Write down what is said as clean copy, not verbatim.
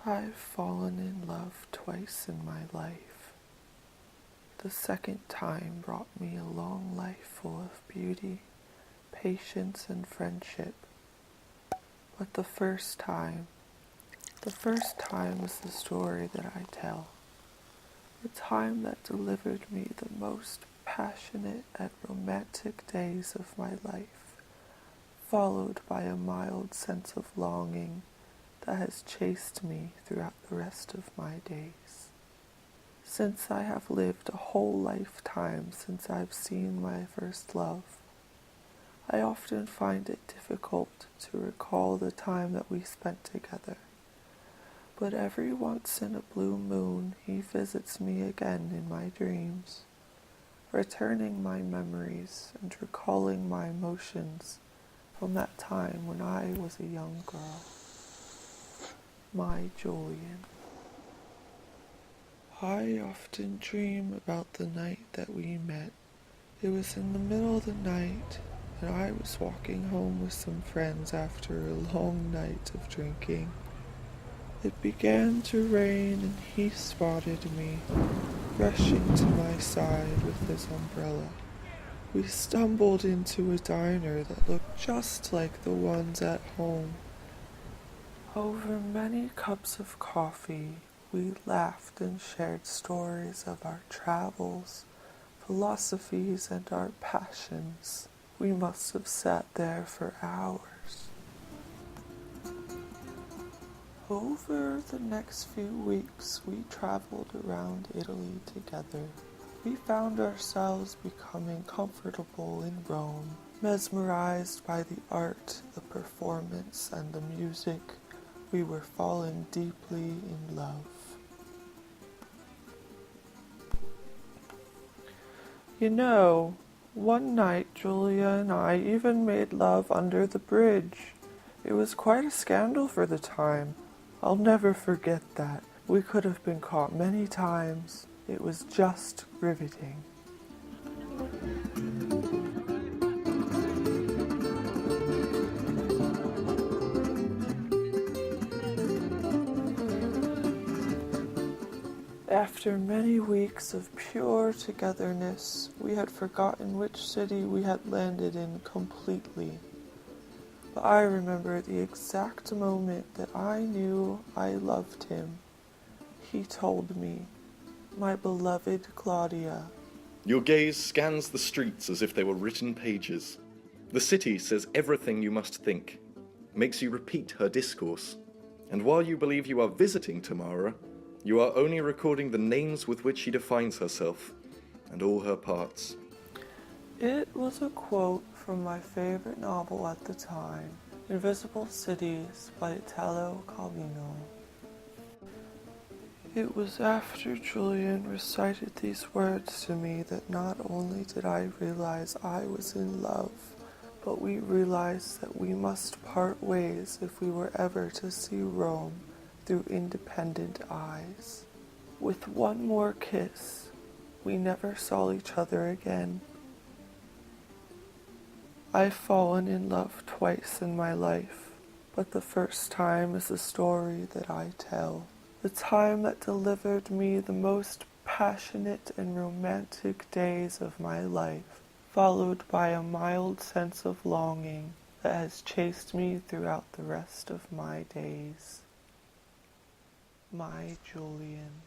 I've fallen in love twice in my life. The second time brought me a long life full of beauty, patience, and friendship. But the first time is the story that I tell. The time that delivered me the most passionate and romantic days of my life, followed by a mild sense of longing that has chased me throughout the rest of my days. Since I have lived a whole lifetime since I've seen my first love, I often find it difficult to recall the time that we spent together. But every once in a blue moon he visits me again in my dreams, returning my memories and recalling my emotions from that time when I was a young girl. My Julian. I often dream about the night that we met. It was in the middle of the night, and I was walking home with some friends after a long night of drinking. It began to rain, and he spotted me, rushing to my side with his umbrella. We stumbled into a diner that looked just like the ones at home. Over many cups of coffee, we laughed and shared stories of our travels, philosophies, and our passions. We must have sat there for hours. Over the next few weeks, we traveled around Italy together. We found ourselves becoming comfortable in Rome, mesmerized by the art, the performance, and the music. We were falling deeply in love. You know, one night Julia and I even made love under the bridge. It was quite a scandal for the time. I'll never forget that. We could have been caught many times. It was just riveting. After many weeks of pure togetherness, we had forgotten which city we had landed in completely. But I remember the exact moment that I knew I loved him. He told me, "My beloved Claudia." Your gaze scans the streets as if they were written pages. The city says everything you must think, makes you repeat her discourse. And while you believe you are visiting Tamara, you are only recording the names with which she defines herself, and all her parts. It was a quote from my favorite novel at the time, Invisible Cities by Italo Calvino. It was after Julian recited these words to me that not only did I realize I was in love, but we realized that we must part ways if we were ever to see Rome through independent eyes. With one more kiss, we never saw each other again. I've fallen in love twice in my life, but the first time is the story that I tell. The time that delivered me the most passionate and romantic days of my life, followed by a mild sense of longing that has chased me throughout the rest of my days. My Julian.